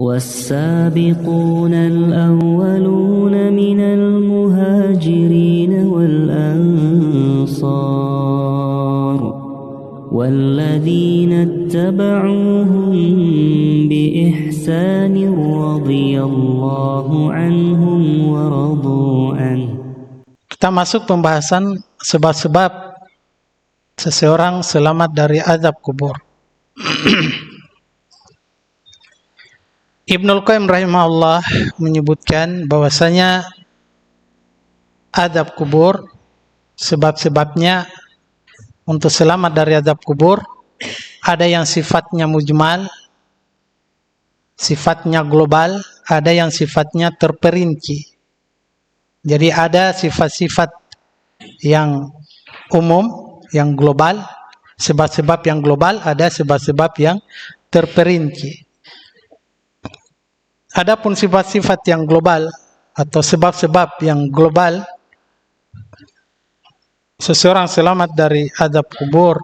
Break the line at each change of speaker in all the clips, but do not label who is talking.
والسابقون الأولون من المهاجرين والأنصار والذين اتبعوهم بإحسان رضي الله عنهم ورضوا عنه.
Kita masuk pembahasan sebab-sebab seseorang selamat dari azab kubur. Ibnul Qayyim rahimahullah menyebutkan bahwasanya azab kubur, sebab-sebabnya untuk selamat dari azab kubur ada yang sifatnya mujmal, sifatnya global, ada yang sifatnya terperinci. Jadi ada sifat-sifat yang umum, yang global, sebab-sebab yang global, ada sebab-sebab yang terperinci. Adapun sifat-sifat yang global atau sebab-sebab yang global, seseorang selamat dari azab kubur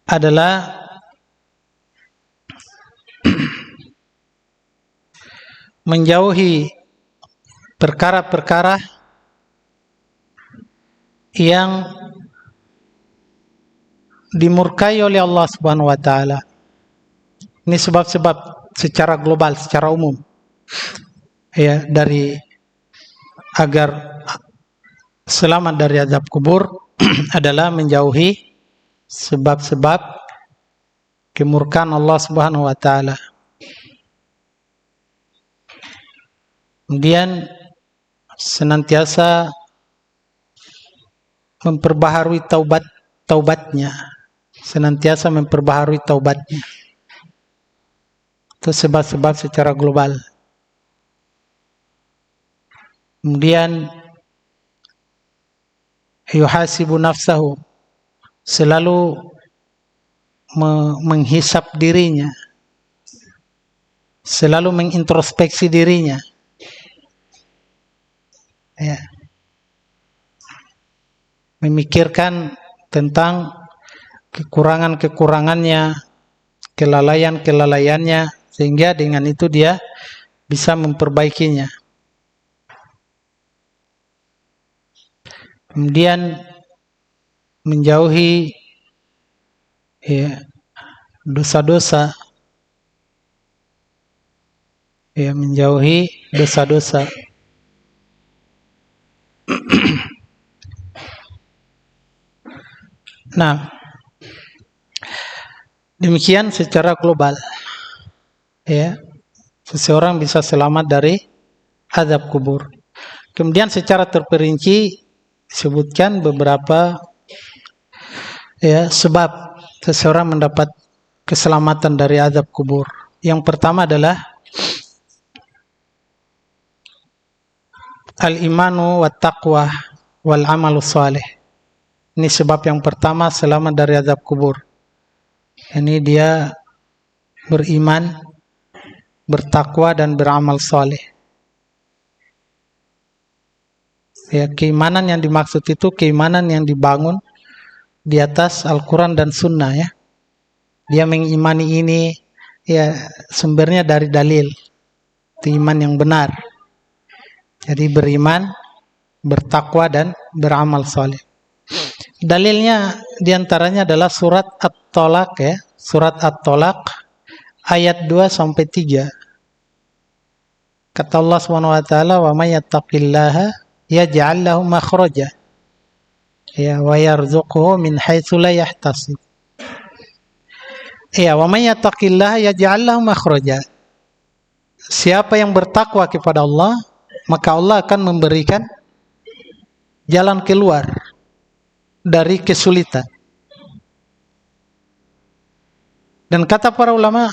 adalah menjauhi perkara-perkara yang dimurkai oleh Allah Subhanahu wa taala. Ini sebab-sebab secara global, secara umum. Ya, dari agar selamat dari azab kubur adalah menjauhi sebab-sebab kemurkaan Allah Subhanahu wa taala. Kemudian senantiasa memperbaharui taubatnya, senantiasa memperbaharui taubatnya. Itu sebab-sebab secara global. Kemudian yuhasibu nafsahu, selalu menghisap dirinya, selalu mengintrospeksi dirinya. Ya. Memikirkan tentang kekurangan-kekurangannya, kelalaian-kelalaiannya, sehingga dengan itu dia bisa memperbaikinya. Kemudian menjauhi dosa-dosa, menjauhi dosa-dosa. Nah, demikian secara global. Ya, seseorang bisa selamat dari azab kubur. Kemudian secara terperinci disebutkan beberapa sebab seseorang mendapat keselamatan dari azab kubur. Yang pertama adalah al-imanu wat taqwa wal amalu salih. Ini sebab yang pertama selamat dari azab kubur. Ini dia beriman, bertakwa dan beramal saleh. Ya, keimanan yang dimaksud itu keimanan yang dibangun di atas Al-Quran dan Sunnah, ya. Dia mengimani ini, ya, sumbernya dari dalil. Itu iman yang benar. Jadi beriman, bertakwa dan beramal saleh. Dalilnya diantaranya adalah surat At-Tolak, ya, surat At-Tolak ayat 2 sampai 3. Kata Allah Subhanahu wa taala, "Wa may yattaqillaha yaj'al lahu makhraja, ya, wa yarzuqhu min haitsu la yahtasib." Ya, "Wa may yattaqillaha yaj'al lahu makhraja." Siapa yang bertakwa kepada Allah, maka Allah akan memberikan jalan keluar dari kesulitan. Dan kata para ulama,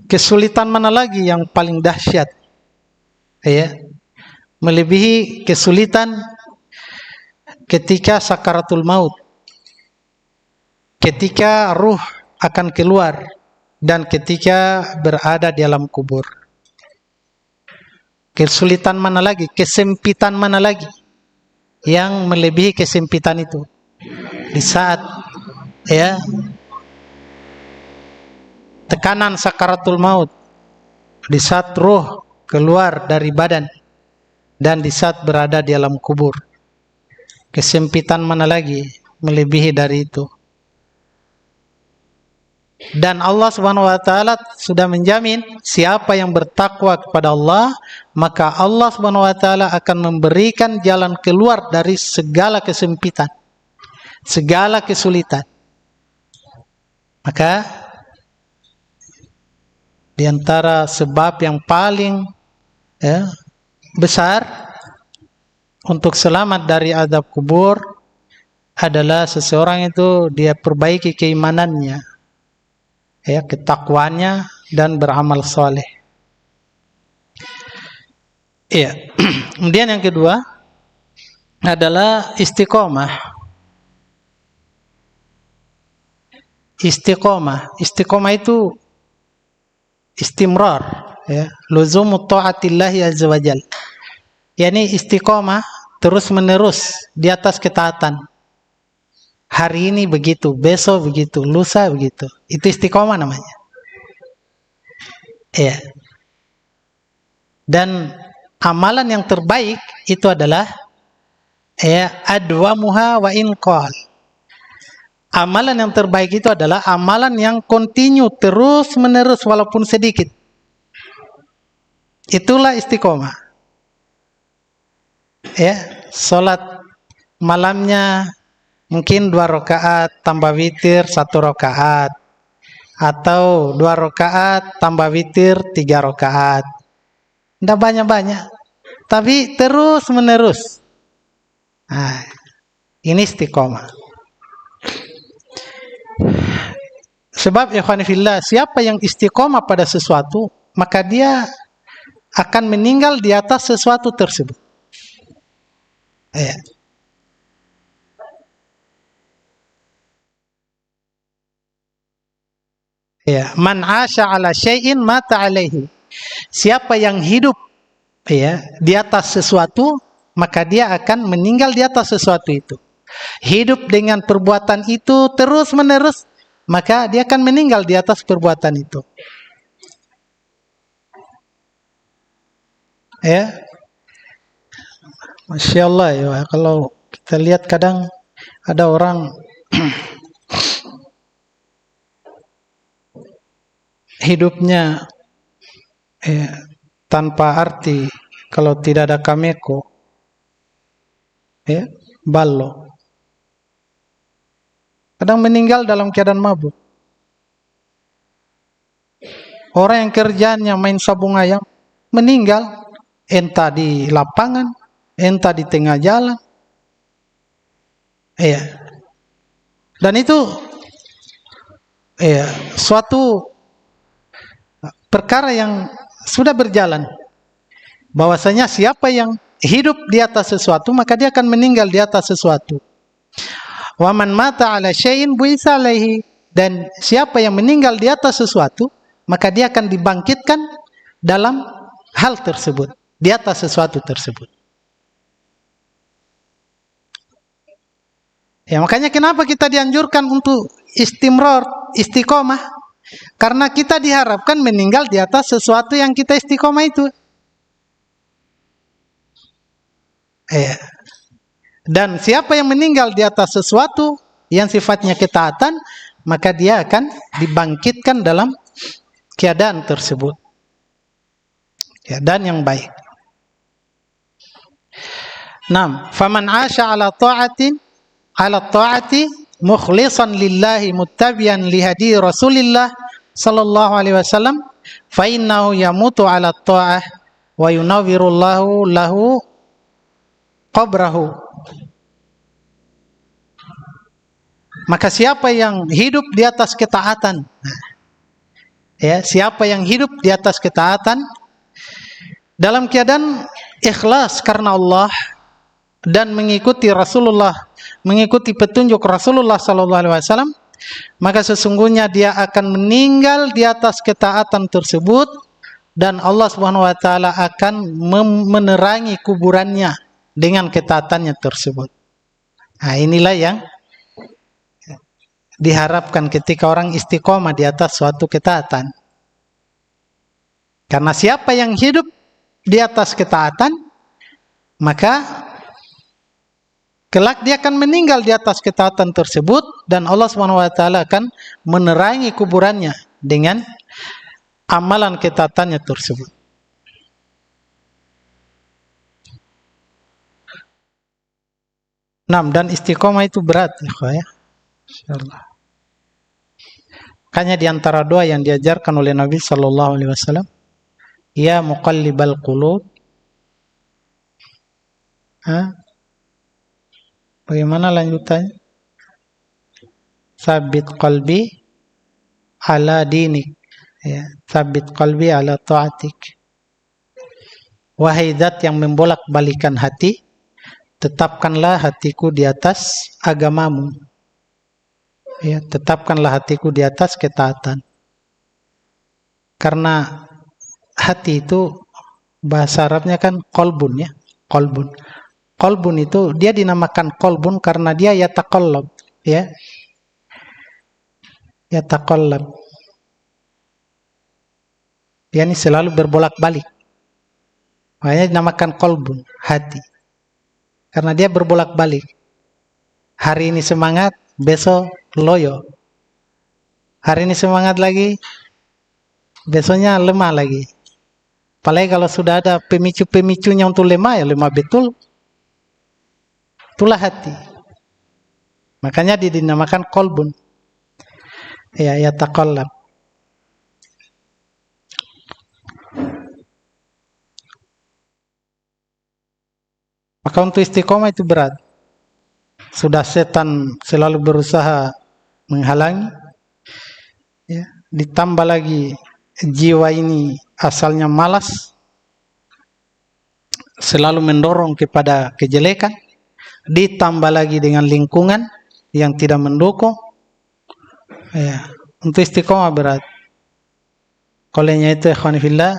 kesulitan mana lagi yang paling dahsyat, ya, melebihi kesulitan ketika sakaratul maut, ketika ruh akan keluar, dan ketika berada di alam kubur. Kesulitan mana lagi, kesempitan mana lagi yang melebihi kesempitan itu? Di saat, ya, makanan sakaratul maut, di saat ruh keluar dari badan, dan di saat berada di alam kubur. Kesempitan mana lagi melebihi dari itu? Dan Allah Subhanahu wa taala sudah menjamin siapa yang bertakwa kepada Allah, maka Allah Subhanahu wa taala akan memberikan jalan keluar dari segala kesempitan, segala kesulitan. Maka di antara sebab yang paling besar untuk selamat dari azab kubur adalah seseorang itu dia perbaiki keimanannya, ketakwaannya, dan beramal soleh. Kemudian yang kedua adalah istiqomah. Istiqomah itu istimrar, luzumut ta'atillahi azza wajal. Yani istiqomah terus menerus di atas ketaatan. Hari ini begitu, besok begitu, lusa begitu. Itu istiqomah namanya. Dan amalan yang terbaik itu adalah adwamuha wa inqal. Amalan yang terbaik itu adalah amalan yang kontinu, terus menerus walaupun sedikit. Itulah istiqomah. Salat malamnya mungkin 2 rakaat tambah witir 1 rakaat, atau 2 rakaat tambah witir 3 rakaat. Tidak banyak-banyak, tapi terus menerus. Ini istiqomah. Sebab ikhwan fillah, siapa yang istiqomah pada sesuatu, maka dia akan meninggal di atas sesuatu tersebut. Man asya ala syai'in mata alaihi. Siapa yang hidup di atas sesuatu, maka dia akan meninggal di atas sesuatu itu. Hidup dengan perbuatan itu terus menerus, maka dia akan meninggal di atas perbuatan itu. Masya Allah kalau kita lihat kadang ada orang hidupnya tanpa arti, kalau tidak ada kameko, ballo. Kadang meninggal dalam keadaan mabuk. Orang yang kerjanya main sabung ayam, meninggal entah di lapangan, entah di tengah jalan. Dan itu suatu perkara yang sudah berjalan. Bahwasanya siapa yang hidup di atas sesuatu, maka dia akan meninggal di atas sesuatu. Wa man mata ala syai'in bu'itsa alaihi. Dan siapa yang meninggal di atas sesuatu, maka dia akan dibangkitkan dalam hal tersebut, di atas sesuatu tersebut. Makanya kenapa kita dianjurkan untuk istimrar, istiqomah? Karena kita diharapkan meninggal di atas sesuatu yang kita istiqomah itu. Dan siapa yang meninggal di atas sesuatu yang sifatnya ketaatan, maka dia akan dibangkitkan dalam keadaan tersebut, keadaan yang baik. Faman asya ala ta'ati mukhlishan lillahi muttabi'an li hadi Rasulillah sallallahu alaihi wasallam, fa innahu yamutu ala ta'ah wa yunawwirullahu lahu qabrahu. Maka siapa yang hidup di atas ketaatan, siapa yang hidup di atas ketaatan dalam keadaan ikhlas karena Allah dan mengikuti Rasulullah, mengikuti petunjuk Rasulullah sallallahu alaihi wasallam, maka sesungguhnya dia akan meninggal di atas ketaatan tersebut, dan Allah Subhanahu wa taala akan menerangi kuburannya dengan ketaatannya tersebut. Inilah yang diharapkan ketika orang istiqomah di atas suatu ketaatan. Karena siapa yang hidup di atas ketaatan, maka kelak dia akan meninggal di atas ketaatan tersebut, dan Allah SWT akan menerangi kuburannya dengan amalan ketaatannya tersebut. Dan istiqomah itu berat, ya. Insyaallah. Makanya di antara doa yang diajarkan oleh Nabi sallallahu alaihi wasallam, ya muqallibal qulub. Bagaimana lanjutannya? Sabit qalbi ala dinik. Ya, sabit qalbi ala ta'atik. Wahai zat yang membolak-balikan hati, tetapkanlah hatiku di atas agamamu. Ya, tetapkanlah hatiku di atas ketaatan. Karena hati itu bahasa Arabnya kan qalbun, ya, qalbun. Qalbun itu dia dinamakan qalbun karena dia yataqallab, ya. Yataqallab. Dia ini selalu berbolak-balik. Makanya dinamakan qalbun, hati. Karena dia berbolak-balik. Hari ini semangat, besok loyo. Hari ini semangat lagi, besoknya lemah lagi. Apalagi kalau sudah ada pemicu-pemicunya untuk lemah, ya lemah betul. Itulah hati. Makanya dinamakan qalbun. Ya, yataqallab. Maka untuk istiqomah itu berat. Sudah setan selalu berusaha menghalangi, ya, ditambah lagi jiwa ini asalnya malas, selalu mendorong kepada kejelekan, ditambah lagi dengan lingkungan yang tidak mendukung, ya, untuk istiqomah berat. Olehnya itu ikhwan fillah,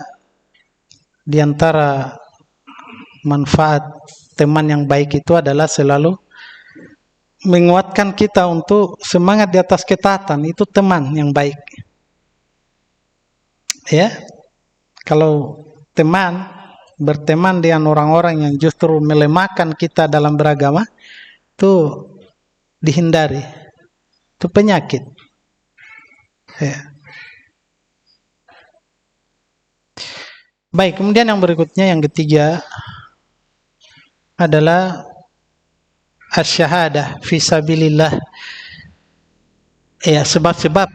di antara manfaat teman yang baik itu adalah selalu menguatkan kita untuk semangat di atas ketaatan. Itu teman yang baik. Ya, kalau berteman dengan orang-orang yang justru melemahkan kita dalam beragama, itu dihindari. Itu penyakit. Ya. Baik, kemudian yang berikutnya, yang ketiga adalah asy-syahadah fi sabilillah. Ya, sebab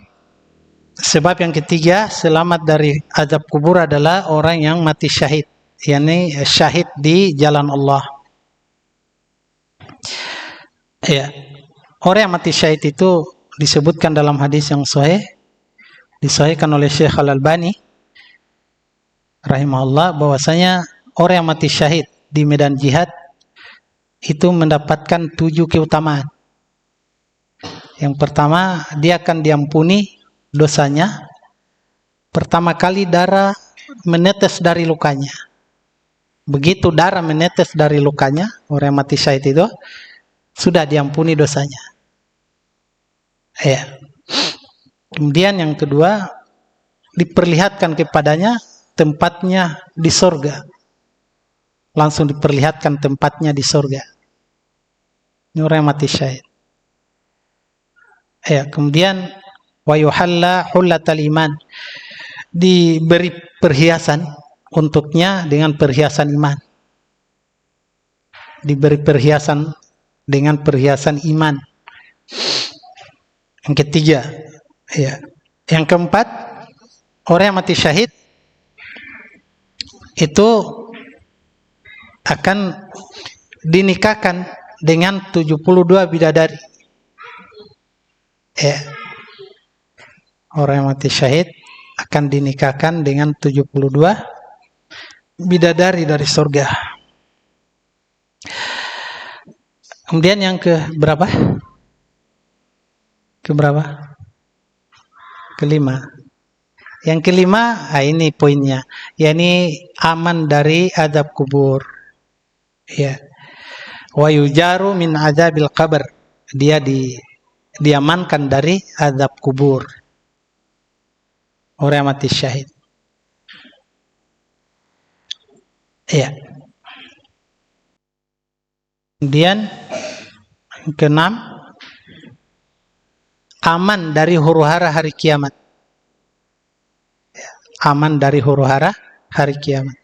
yang ketiga selamat dari azab kubur adalah orang yang mati syahid, yakni syahid di jalan Allah. Ya, orang yang mati syahid itu disebutkan dalam hadis yang sahih, disahihkan oleh Syekh Al-Albani rahimahullah, bahwasanya orang yang mati syahid di medan jihad itu mendapatkan 7 keutamaan. Yang pertama, dia akan diampuni dosanya. Pertama kali darah menetes dari lukanya. Begitu darah menetes dari lukanya, orang yang mati syahid itu sudah diampuni dosanya. Ya. Kemudian yang kedua, diperlihatkan kepadanya tempatnya di surga. Langsung diperlihatkan tempatnya di surga. Ini orang yang mati syahid. Ya, kemudian wa yuhalla hullatal iman. Diberi perhiasan untuknya dengan perhiasan iman. Diberi perhiasan dengan perhiasan iman. Yang ketiga, ya. Yang keempat, orang yang mati syahid itu akan dinikahkan dengan 72 bidadari. Ya. Orang yang mati syahid akan dinikahkan dengan 72 bidadari dari surga. Kemudian yang ke berapa? Kelima. Yang kelima, ini poinnya, yakni aman dari azab kubur. Ya. Wa yujaru min azabil qabr. Dia diamankan dari azab kubur. Orang yang mati syahid. Iya. Kemudian yang keenam, aman dari huru-hara hari kiamat. Aman dari huru-hara hari kiamat.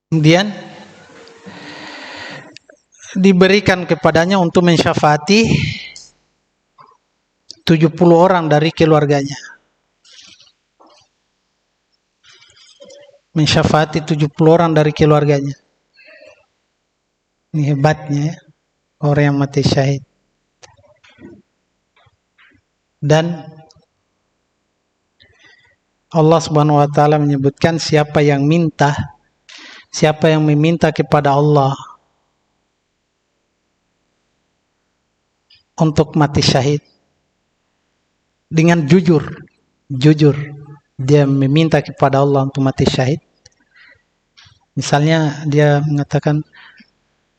Kemudian diberikan kepadanya untuk mensyafaati 70 orang dari keluarganya. Mensyafaati 70 orang dari keluarganya. Ini hebatnya ya, orang yang mati syahid. Dan Allah Subhanahu wa taala menyebutkan siapa yang meminta kepada Allah untuk mati syahid dengan jujur dia meminta kepada Allah untuk mati syahid. Misalnya dia mengatakan,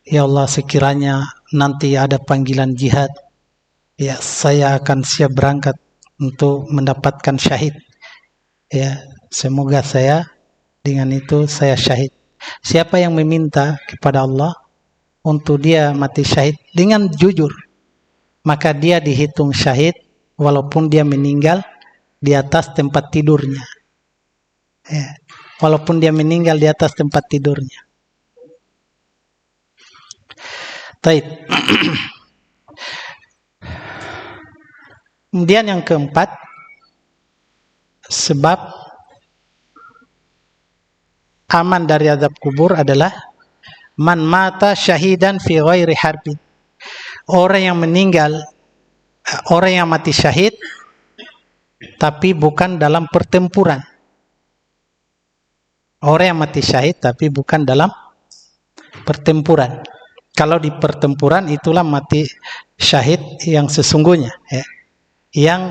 ya Allah, sekiranya nanti ada panggilan jihad, ya saya akan siap berangkat untuk mendapatkan syahid. Ya, semoga dengan itu saya syahid. Siapa yang meminta kepada Allah untuk dia mati syahid dengan jujur, maka dia dihitung syahid walaupun dia meninggal di atas tempat tidurnya. Ya, walaupun dia meninggal di atas tempat tidurnya. Baik. Kemudian yang keempat, sebab aman dari azab kubur adalah man mata syahidan fi ghairi harbin. Orang yang mati syahid tapi bukan dalam pertempuran. Orang yang mati syahid tapi bukan dalam pertempuran. Kalau di pertempuran itulah mati syahid yang sesungguhnya, ya. Yang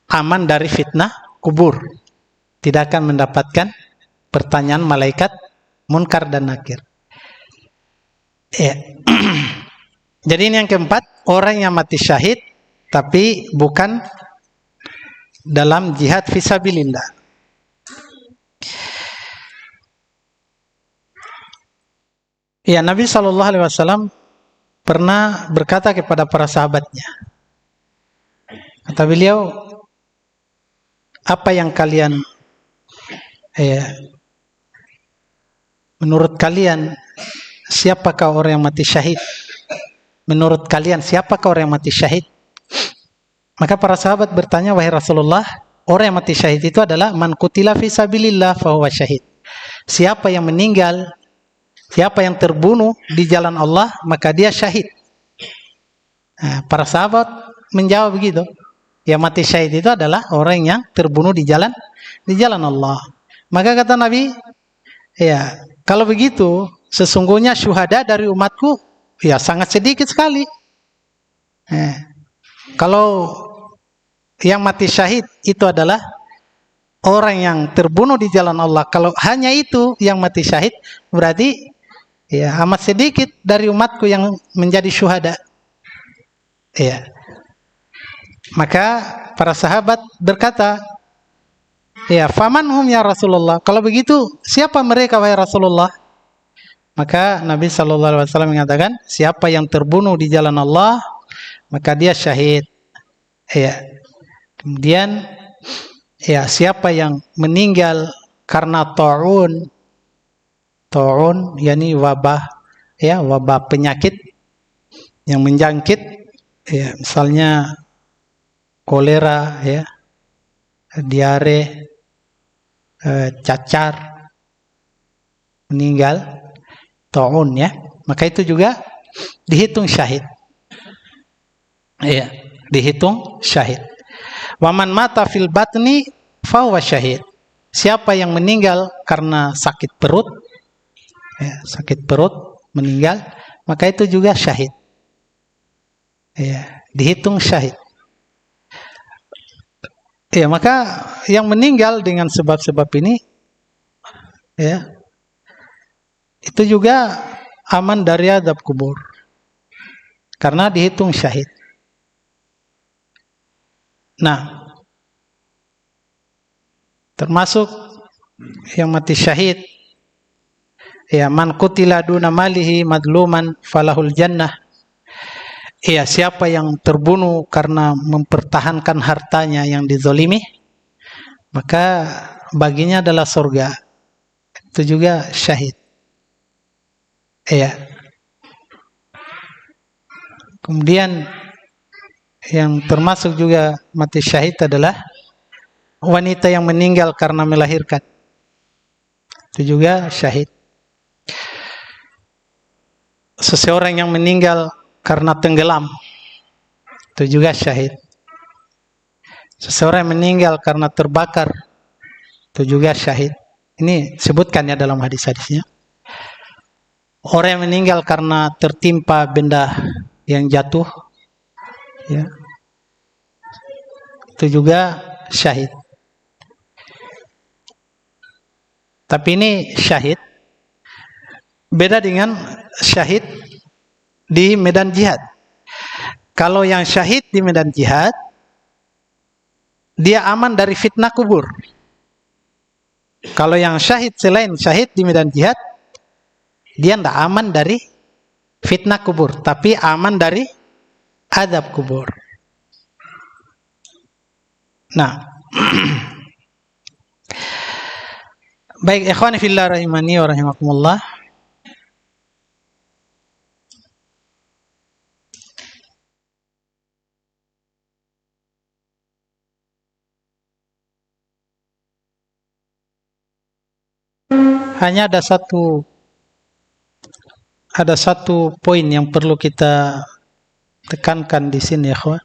aman dari fitnah kubur. Tidak akan mendapatkan pertanyaan malaikat munkar dan nakir. Ya. Jadi ini yang keempat, orang yang mati syahid tapi bukan dalam jihad fisabilillah. Ya, Nabi SAW pernah berkata kepada para sahabatnya. Kata beliau, apa yang kalian, menurut kalian, siapakah orang yang mati syahid? Menurut kalian, siapakah orang yang mati syahid? Maka para sahabat bertanya, wahai Rasulullah, orang yang mati syahid itu adalah man qutila fi sabilillah fahuwa syahid. Siapa yang meninggal, siapa yang terbunuh di jalan Allah, maka dia syahid. Nah, para sahabat menjawab begitu. Yang mati syahid itu adalah orang yang terbunuh di jalan Allah. Maka kata Nabi, ya, kalau begitu sesungguhnya syuhada dari umatku ya sangat sedikit sekali. Kalau yang mati syahid itu adalah orang yang terbunuh di jalan Allah, kalau hanya itu yang mati syahid, berarti ya amat sedikit dari umatku yang menjadi syuhada. Ya. Maka para sahabat berkata, ya, famanhum ya Rasulullah. Kalau begitu, siapa mereka wahai Rasulullah? Maka Nabi SAW mengatakan, siapa yang terbunuh di jalan Allah, maka dia syahid. Ya. Kemudian, ya, siapa yang meninggal karena ta'un, yakni wabah, ya, wabah penyakit yang menjangkit, ya, misalnya kolera, ya, diare, cacar, meninggal, ta'un, ya, maka itu juga dihitung syahid. Ya, dihitung syahid. Waman mata fil batni fahuwa syahid. Siapa yang meninggal karena sakit perut, ya, sakit perut meninggal, maka itu juga syahid. Ya, dihitung syahid. Ya, maka yang meninggal dengan sebab-sebab ini, ya, itu juga aman dari azab kubur karena dihitung syahid. Nah, termasuk yang mati syahid, ya, man qutila duna malihi madluman falahul jannah. Ya, siapa yang terbunuh karena mempertahankan hartanya yang dizolimi, maka baginya adalah surga. Itu juga syahid. Ya. Kemudian yang termasuk juga mati syahid adalah wanita yang meninggal karena melahirkan. Itu juga syahid. Seseorang yang meninggal karena tenggelam, itu juga syahid. Seseorang yang meninggal karena terbakar, itu juga syahid. Ini sebutkan ya dalam hadis-hadisnya. Orang yang meninggal karena tertimpa benda yang jatuh, ya, itu juga syahid. Tapi ini syahid beda dengan syahid di medan jihad. Kalau yang syahid di medan jihad, dia aman dari fitnah kubur. Kalau yang syahid selain syahid di medan jihad, dia tidak aman dari fitnah kubur, tapi aman dari azab kubur. Nah, baik ikhwani fillah rahimani wa rahimakumullah. Hanya ada satu poin yang perlu kita tekankan di sini, ya kawan.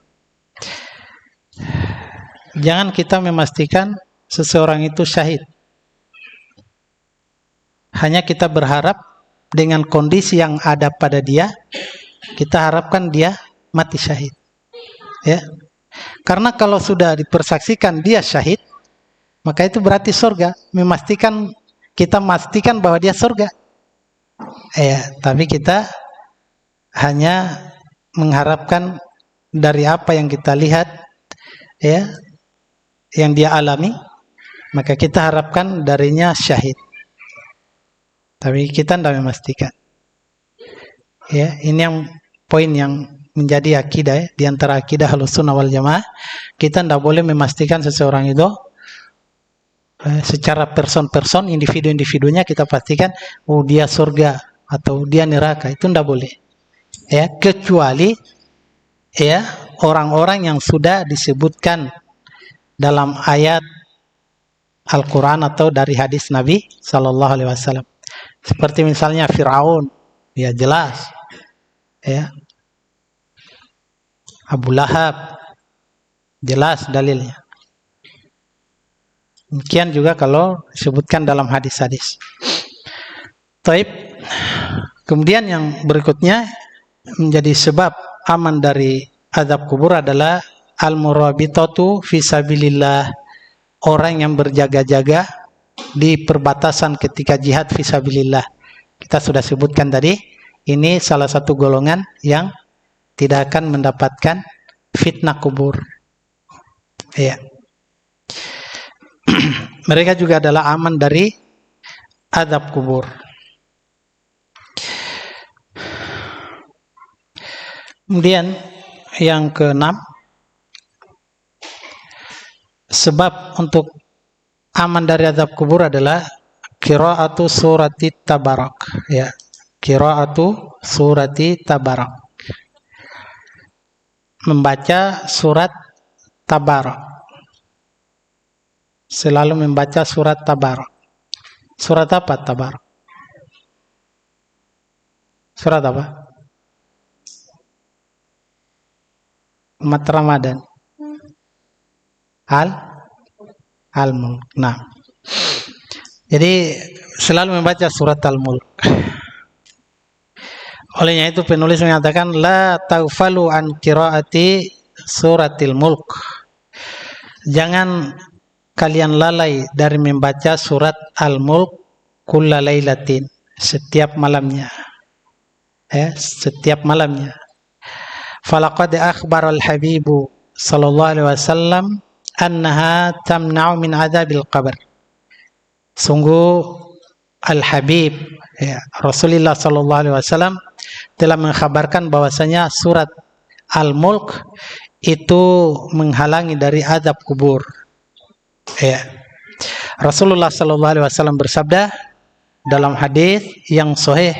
Jangan kita memastikan seseorang itu syahid. Hanya kita berharap dengan kondisi yang ada pada dia, kita harapkan dia mati syahid. Ya. Karena kalau sudah dipersaksikan dia syahid, maka itu berarti surga. Kita memastikan bahwa dia surga. Ya, tapi kita hanya mengharapkan dari apa yang kita lihat, ya, yang dia alami, maka kita harapkan darinya syahid. Tapi kita tidak memastikan. Ya, ini yang poin yang menjadi akidah, ya, di antara akidah Ahlussunnah wal Jamaah. Kita tidak boleh memastikan seseorang itu secara person-person, individu-individunya kita pastikan, oh dia surga atau dia neraka. Itu tidak boleh. Ya, kecuali ya orang-orang yang sudah disebutkan dalam ayat Al-Quran atau dari hadis Nabi Sallallahu Alaihi Wasallam. Seperti misalnya Fir'aun, ya jelas. Ya. Abu Lahab, jelas dalilnya. Demikian juga kalau disebutkan dalam hadis-hadis. Taib. Kemudian yang berikutnya menjadi sebab aman dari azab kubur adalah al-murabitatu fisabilillah. Orang yang berjaga-jaga di perbatasan ketika jihad fisabilillah. Kita sudah sebutkan tadi, ini salah satu golongan yang tidak akan mendapatkan fitnah kubur. Ya. Mereka juga adalah aman dari azab kubur. Kemudian yang keenam, sebab untuk aman dari azab kubur adalah qiraatu surati tabarak. Ya, qiraatu surati tabarak. Membaca surat tabarak. Selalu membaca surat tabarak. Surat apa tabarak? Surat apa? Umat Ramadan. Al-Mulk. Nah, jadi selalu membaca surat Al-Mulk. Olehnya itu penulis mengatakan la taghfalu an qiraati suratil mulk. Jangan kalian lalai dari membaca surat Al-Mulk kulla lailatin, setiap malamnya. Ya, setiap malamnya. Falaqad akhbar al-habibu sallallahu alaihi wasallam annaha tamna'u min adzabil qabr. Sungguh Al-Habib, ya, Rasulullah sallallahu alaihi wasallam telah mengkhabarkan bahwasanya surat Al-Mulk itu menghalangi dari azab kubur. Ya. Rasulullah sallallahu alaihi wasallam bersabda dalam hadis yang sahih,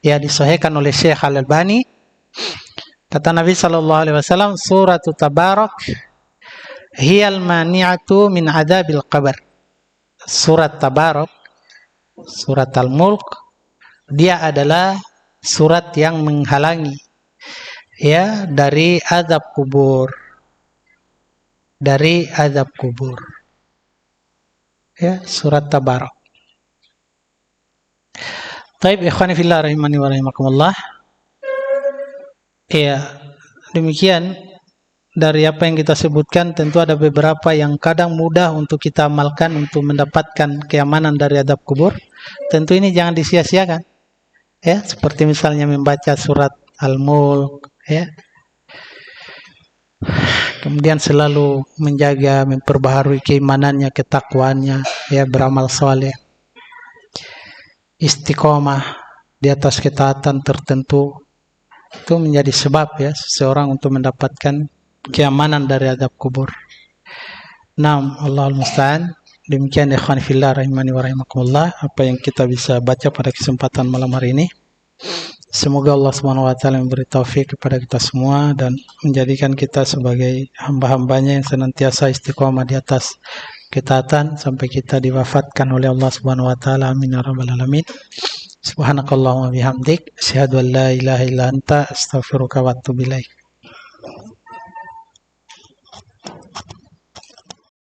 ya, disahihkan oleh Syekh Al-Albani, kata Nabi sallallahu alaihi wasallam, surat Tabarak hiyal mani'atu min adzabil qabr. Surat Tabarak, surat Al-Mulk, dia adalah surat yang menghalangi, ya, dari azab kubur. Dari azab kubur. Ya, surat Tabarak. Taib ikhwani fillah rahimani wa rahimakumullah. Ya, demikian dari apa yang kita sebutkan, tentu ada beberapa yang kadang mudah untuk kita amalkan untuk mendapatkan keamanan dari azab kubur. Tentu ini jangan disia-siakan. Ya, seperti misalnya membaca surat Al-Mulk, ya. Kemudian selalu menjaga, memperbaharui keimanannya, ketakwaannya, ya, beramal saleh. Istiqomah di atas ketaatan tertentu itu menjadi sebab, ya, seseorang untuk mendapatkan keamanan dari azab kubur. Naam, Allahul musta'an. Demikian ikhwan fillah rahimani wa rahimakumullah apa yang kita bisa baca pada kesempatan malam hari ini. Semoga Allah Subhanahu wa taala memberi taufik kepada kita semua dan menjadikan kita sebagai hamba-hambanya yang senantiasa istiqomah di atas ketaatan sampai kita diwafatkan oleh Allah Subhanahu wa taala. Amin ya rabbal alamin. Subhanakallahumma bihamdik, asyhadu an la ilaha illa anta, astaghfiruka wa atubu ilaik.